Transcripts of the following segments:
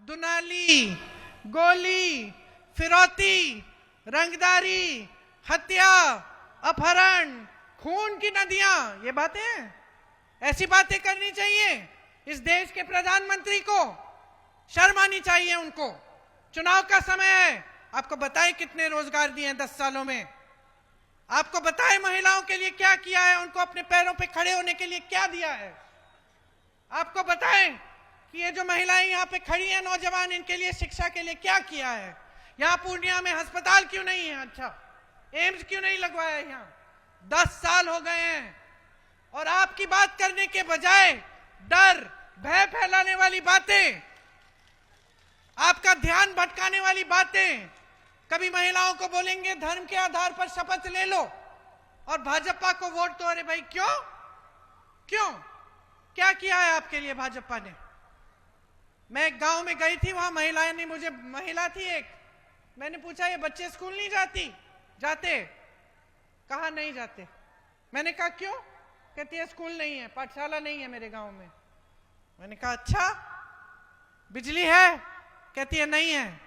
दुनाली, गोली, फिरौती, रंगदारी, हत्या, अपहरण, खून की नदियां, ये बातें हैं। ऐसी बातें करनी चाहिए इस देश के प्रधानमंत्री को, शर्म आनी चाहिए उनको। चुनाव का समय है, आपको बताएं कितने रोजगार दिए हैं 10 सालों में, आपको बताएं महिलाओं के लिए क्या किया है, उनको अपने पैरों पे खड़े होने के लिए क्या दिया है, आपको बताएं कि ये जो महिलाएं यहाँ पे खड़ी हैं, नौजवान, इनके लिए शिक्षा के लिए क्या किया है। यहाँ पूर्णिया में अस्पताल क्यों नहीं है, अच्छा एम्स क्यों नहीं लगवाया यहाँ, 10 साल हो गए हैं। और आपकी बात करने के बजाय डर, भय फैलाने वाली बातें, आपका ध्यान भटकाने वाली बातें, कभी महिलाओं को बोलेंगे धर्म के आधार पर शपथ ले लो और भाजपा को वोट दो। अरे भाई क्यों क्यों, क्या किया है आपके लिए भाजपा ने। मैं एक गांव में गई थी, वहां महिलाएं ने मुझे, महिला थी एक, मैंने पूछा ये बच्चे स्कूल नहीं जाते, कहा नहीं जाते। मैंने कहा क्यों, कहती है स्कूल नहीं है, पाठशाला नहीं है मेरे गांव में। मैंने कहा अच्छा, बिजली है, कहती है नहीं है,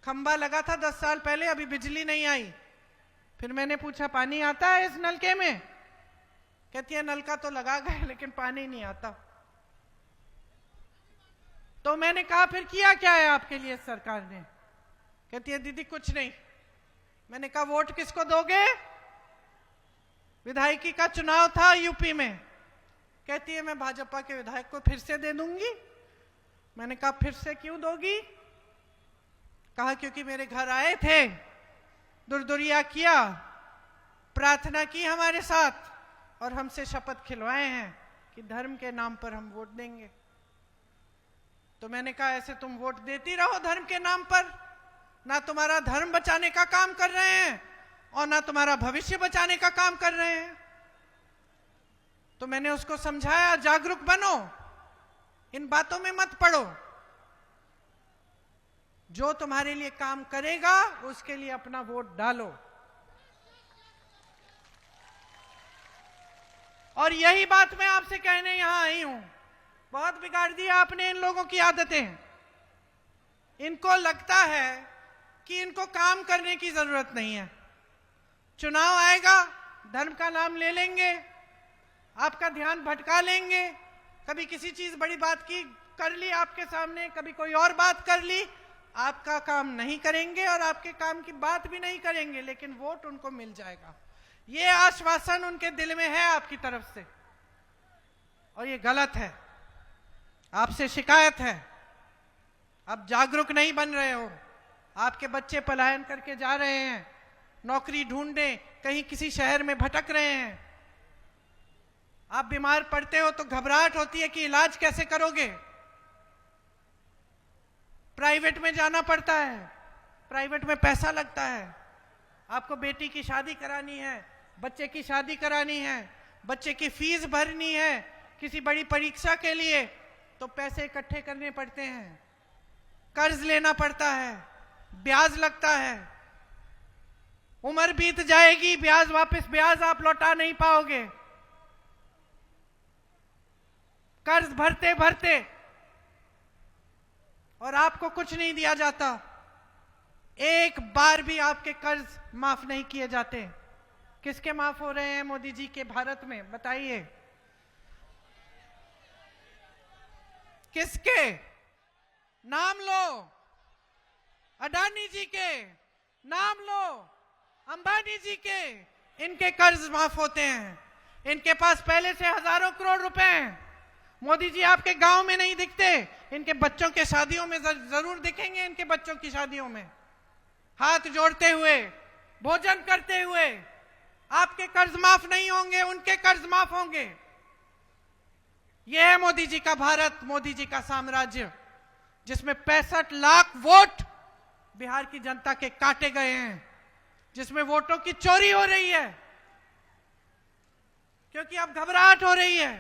खंबा लगा था 10 साल पहले, अभी बिजली नहीं आई। फिर मैंने पूछा पानी आता है इस नलके में, कहती है नलका तो लगा गए लेकिन पानी नहीं आता। तो मैंने कहा फिर किया क्या है आपके लिए सरकार ने, कहती है दीदी कुछ नहीं। मैंने कहा वोट किसको दोगे, विधायकी का चुनाव था यूपी में, कहती है मैं भाजपा के विधायक को फिर से दे दूंगी। मैंने कहा फिर से क्यों दोगी, कहा क्योंकि मेरे घर आए थे, दुरदुरिया किया, प्रार्थना की हमारे साथ और हमसे शपथ खिलवाए हैं कि धर्म के नाम पर हम वोट देंगे। तो मैंने कहा ऐसे तुम वोट देती रहो धर्म के नाम पर, ना तुम्हारा धर्म बचाने का काम कर रहे हैं और ना तुम्हारा भविष्य बचाने का काम कर रहे हैं। तो मैंने उसको समझाया जागरूक बनो, इन बातों में मत पड़ो, जो तुम्हारे लिए काम करेगा उसके लिए अपना वोट डालो। और यही बात मैं आपसे कहने यहां आई हूं। बहुत बिगाड़ दिया आपने इन लोगों की आदतें। इनको लगता है कि इनको काम करने की जरूरत नहीं है, चुनाव आएगा धर्म का नाम ले लेंगे, आपका ध्यान भटका लेंगे, कभी किसी चीज बड़ी बात की कर ली आपके सामने, कभी कोई और बात कर ली, आपका काम नहीं करेंगे और आपके काम की बात भी नहीं करेंगे, लेकिन वोट उनको मिल जाएगा। ये आश्वासन उनके दिल में है आपकी तरफ से और ये गलत है। आपसे शिकायत है, आप जागरूक नहीं बन रहे हो, आपके बच्चे पलायन करके जा रहे हैं, नौकरी ढूंढने कहीं किसी शहर में भटक रहे हैं। आप बीमार पड़ते हो तो घबराहट होती है कि इलाज कैसे करोगे, प्राइवेट में जाना पड़ता है, प्राइवेट में पैसा लगता है। आपको बेटी की शादी करानी है, बच्चे की शादी करानी है, बच्चे की फीस भरनी है, किसी बड़ी परीक्षा के लिए तो पैसे इकट्ठे करने पड़ते हैं, कर्ज लेना पड़ता है, ब्याज लगता है, उम्र बीत जाएगी, ब्याज आप लौटा नहीं पाओगे, कर्ज भरते भरते, और आपको कुछ नहीं दिया जाता, एक बार भी आपके कर्ज माफ नहीं किए जाते। किसके माफ हो रहे हैं मोदी जी के भारत में, बताइए किसके, नाम लो, अडानी जी के नाम लो, अंबानी जी के, इनके कर्ज माफ होते हैं, इनके पास पहले से हजारों करोड़ रुपए हैं। मोदी जी आपके गांव में नहीं दिखते, इनके बच्चों के शादियों में जरूर दिखेंगे, इनके बच्चों की शादियों में हाथ जोड़ते हुए, भोजन करते हुए। आपके कर्ज माफ नहीं होंगे, उनके कर्ज माफ होंगे। यह है मोदी जी का भारत, मोदी जी का साम्राज्य, जिसमें 65 लाख वोट बिहार की जनता के काटे गए हैं, जिसमें वोटों की चोरी हो रही है, क्योंकि अब घबराहट हो रही है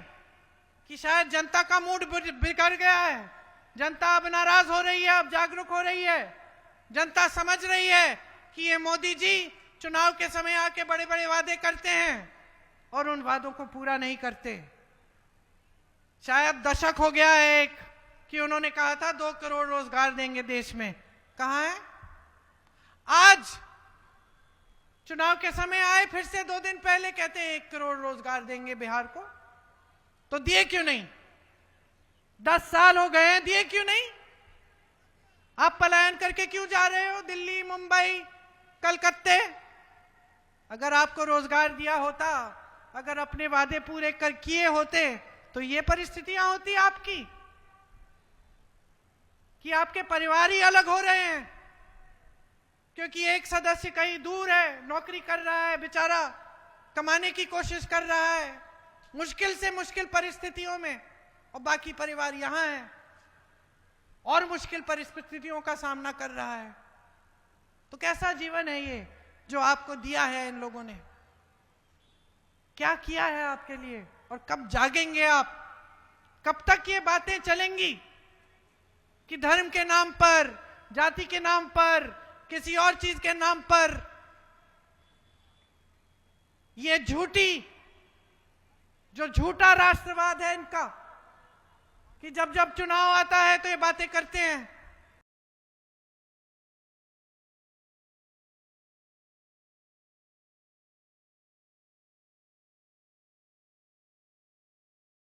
कि शायद जनता का मूड बिगड़ गया है, जनता अब नाराज हो रही है, अब जागरूक हो रही है, जनता समझ रही है कि ये मोदी जी चुनाव के समय आके बड़े बड़े वादे करते हैं और उन वादों को पूरा नहीं करते। शायद दशक हो गया है एक कि उन्होंने कहा था 2 करोड़ रोजगार देंगे देश में, कहां है? आज चुनाव के समय आए, फिर से 2 दिन पहले कहते हैं 1 करोड़ रोजगार देंगे बिहार को। तो दिए क्यों नहीं? 10 साल हो गए हैं, दिए क्यों नहीं? आप पलायन करके क्यों जा रहे हो दिल्ली, मुंबई, कलकत्ते? अगर आपको रोजगार दिया होता, अगर अपने वादे पूरे कर किए होते, तो ये परिस्थितियां होती आपकी कि आपके परिवार ही अलग हो रहे हैं क्योंकि एक सदस्य कहीं दूर है, नौकरी कर रहा है, बेचारा कमाने की कोशिश कर रहा है मुश्किल से मुश्किल परिस्थितियों में, और बाकी परिवार यहां है और मुश्किल परिस्थितियों का सामना कर रहा है। तो कैसा जीवन है ये जो आपको दिया है इन लोगों ने? क्या किया है आपके लिए? और कब जागेंगे आप? कब तक ये बातें चलेंगी कि धर्म के नाम पर, जाति के नाम पर, किसी और चीज के नाम पर ये जो झूठा राष्ट्रवाद है इनका, कि जब जब चुनाव आता है तो ये बातें करते हैं